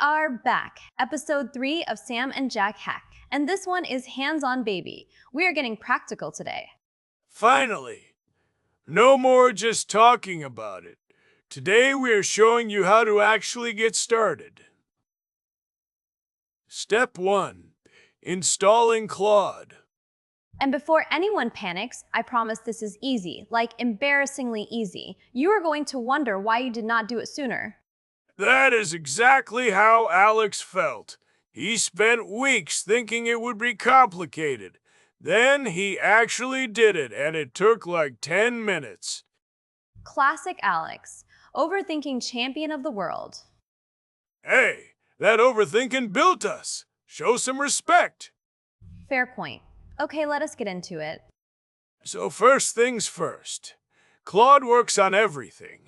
are back, episode 3 of Sam and Jack Hack, and this one is Hands-On Baby. We are getting practical today. Finally! No more just talking about it. Today we are showing you how to actually get started. Step 1. Installing Claude. And before anyone panics, I promise this is easy, like embarrassingly easy. You are going to wonder why you did not do it sooner. That is exactly how Alex felt. He spent weeks thinking it would be complicated. Then he actually did it, and it took like 10 minutes. Classic Alex, overthinking champion of the world. Hey, that overthinking built us. Show some respect. Fair point. Okay, let us get into it. So first things first. Claude works on everything.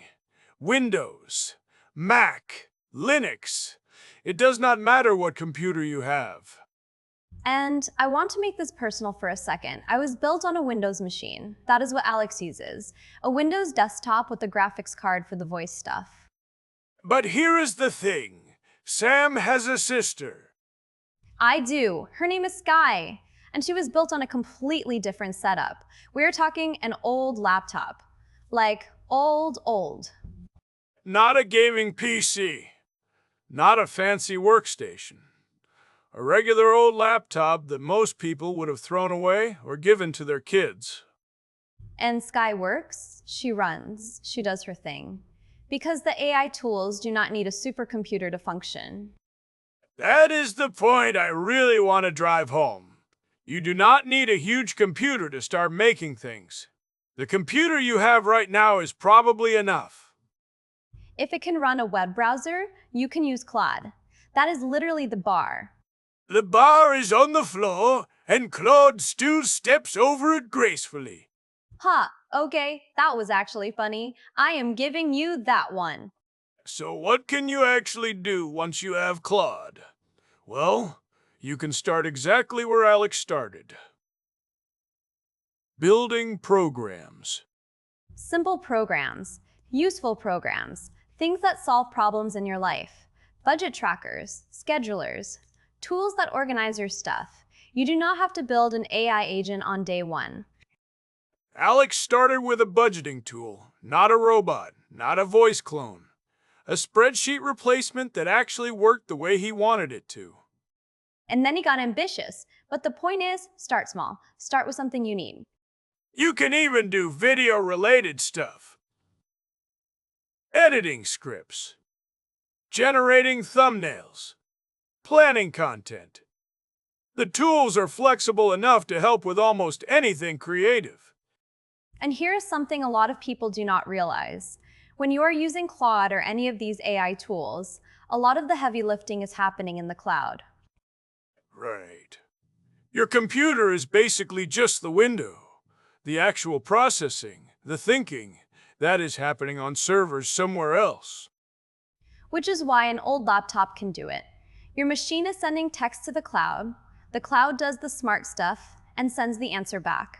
Windows, Mac, Linux. It does not matter what computer you have. And I want to make this personal for a second. I was built on a Windows machine. That is what Alex uses. A Windows desktop with a graphics card for the voice stuff. But here is the thing. Sam has a sister. I do. Her name is Sky. And she was built on a completely different setup. We are talking an old laptop. Like, old. Not a gaming PC. Not a fancy workstation. A regular old laptop that most people would have thrown away or given to their kids. And Sky works, she runs, she does her thing. Because the AI tools do not need a supercomputer to function. That is the point I really want to drive home. You do not need a huge computer to start making things. The computer you have right now is probably enough. If it can run a web browser, you can use Claude. That is literally the bar. The bar is on the floor, and Claude still steps over it gracefully. Okay, that was actually funny. I am giving you that one. So what can you actually do once you have Claude? Well, you can start exactly where Alex started. Building programs. Simple programs, useful programs, things that solve problems in your life. Budget trackers, schedulers, tools that organize your stuff. You do not have to build an AI agent on day one. Alex started with a budgeting tool, not a robot, not a voice clone. A spreadsheet replacement that actually worked the way he wanted it to. And then he got ambitious. But the point is, start small. Start with something you need. You can even do video-related stuff. Editing scripts. Generating thumbnails. Planning content. The tools are flexible enough to help with almost anything creative. And here is something a lot of people do not realize. When you are using Claude or any of these AI tools, a lot of the heavy lifting is happening in the cloud. Right. Your computer is basically just the window. The actual processing, the thinking, that is happening on servers somewhere else. Which is why an old laptop can do it. Your machine is sending text to the cloud does the smart stuff, and sends the answer back.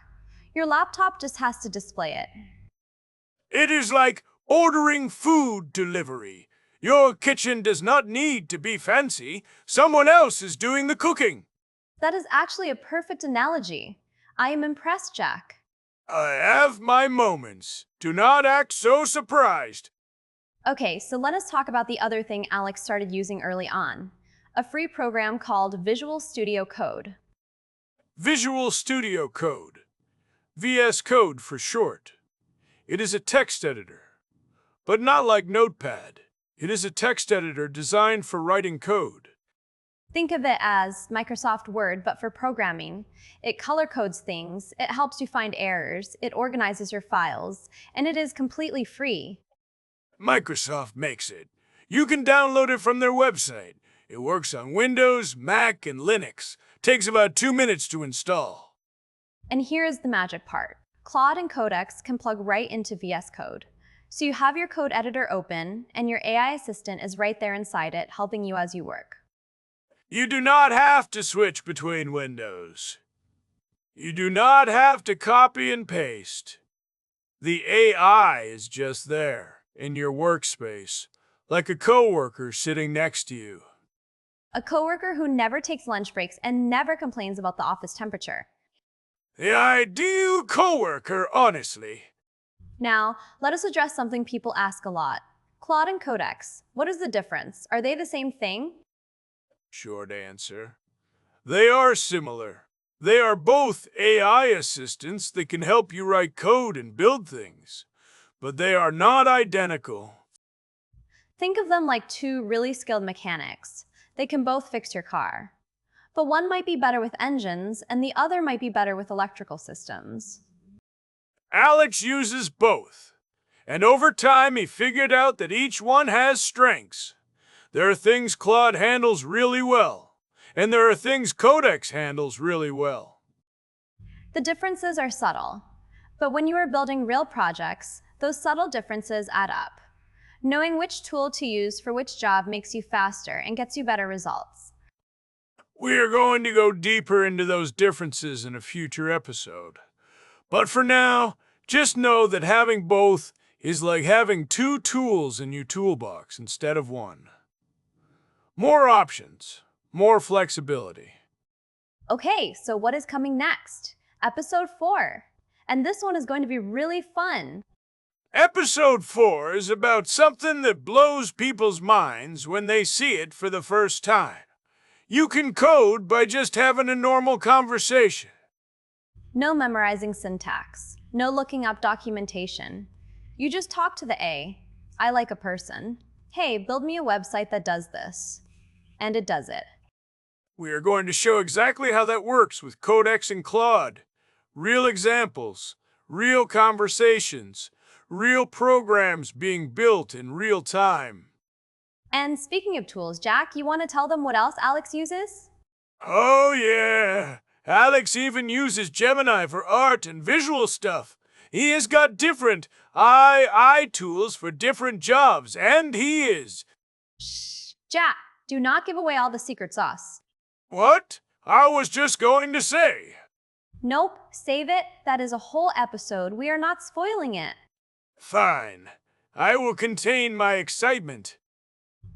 Your laptop just has to display it. It is like ordering food delivery. Your kitchen does not need to be fancy. Someone else is doing the cooking. That is actually a perfect analogy. I am impressed, Jack. I have my moments. Do not act so surprised. Okay, so let us talk about the other thing Alex started using early on. A free program called Visual Studio Code. Visual Studio Code. VS Code for short. It is a text editor. But not like Notepad. It is a text editor designed for writing code. Think of it as Microsoft Word, but for programming. It color codes things, it helps you find errors, it organizes your files, and it is completely free. Microsoft makes it. You can download it from their website. It works on Windows, Mac, and Linux. Takes about 2 minutes to install. And here is the magic part. Claude and Codex can plug right into VS Code. So you have your code editor open, and your AI assistant is right there inside it, helping you as you work. You do not have to switch between windows. You do not have to copy and paste. The AI is just there, in your workspace, like a coworker sitting next to you. A coworker who never takes lunch breaks and never complains about the office temperature. The ideal coworker, honestly. Now, let us address something people ask a lot. Claude and Codex, what is the difference? Are they the same thing? Short answer. They are similar. They are both AI assistants that can help you write code and build things, but they are not identical. Think of them like two really skilled mechanics. They can both fix your car. But one might be better with engines, and the other might be better with electrical systems. Alex uses both, and over time he figured out that each one has strengths. There are things Claude handles really well, and there are things Codex handles really well. The differences are subtle, but when you are building real projects, those subtle differences add up. Knowing which tool to use for which job makes you faster and gets you better results. We are going to go deeper into those differences in a future episode. But for now, just know that having both is like having two tools in your toolbox instead of one. More options, more flexibility. Okay, so what is coming next? Episode 4. And this one is going to be really fun. Episode 4 is about something that blows people's minds when they see it for the first time. You can code by just having a normal conversation. No memorizing syntax. No looking up documentation. You just talk to the A. I like a person. Hey, build me a website that does this. And it does it. We are going to show exactly how that works with Codex and Claude. Real examples, real conversations, real programs being built in real time. And speaking of tools, Jack, you want to tell them what else Alex uses? Oh yeah! Alex even uses Gemini for art and visual stuff. He has got different AI tools for different jobs, and he is... Shh, Jack, do not give away all the secret sauce. What? I was just going to say. Nope, save it. That is a whole episode. We are not spoiling it. Fine. I will contain my excitement.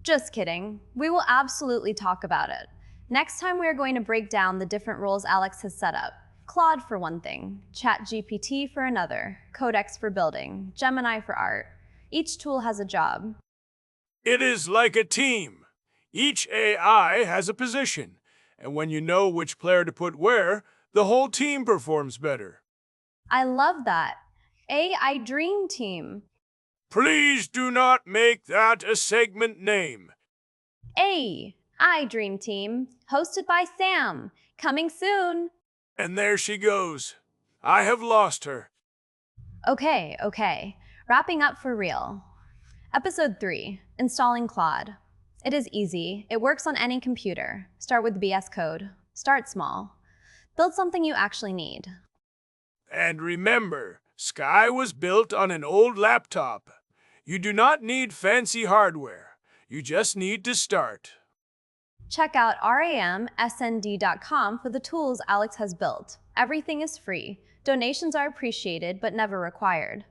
Just kidding. We will absolutely talk about it. Next time we are going to break down the different roles Alex has set up. Claude for one thing, ChatGPT for another, Codex for building, Gemini for art. Each tool has a job. It is like a team. Each AI has a position, and when you know which player to put where, the whole team performs better. I love that. AI Dream Team. Please do not make that a segment name. AI Dream Team, hosted by Sam. Coming soon. And there she goes. I have lost her. Okay. Wrapping up for real. Episode 3, Installing Claude. It is easy. It works on any computer. Start with VS Code. Start small. Build something you actually need. And remember, Sky was built on an old laptop. You do not need fancy hardware. You just need to start. Check out ramsnd.com for the tools Alex has built. Everything is free. Donations are appreciated but never required.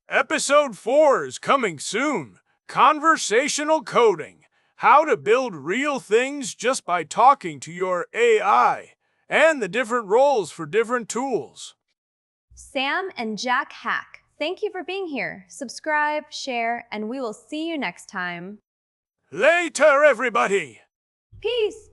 Episode 4 is coming soon. Conversational coding. How to build real things just by talking to your AI. And the different roles for different tools. Sam and Jack Hack, thank you for being here. Subscribe, share, and we will see you next time. Later, everybody! Peace!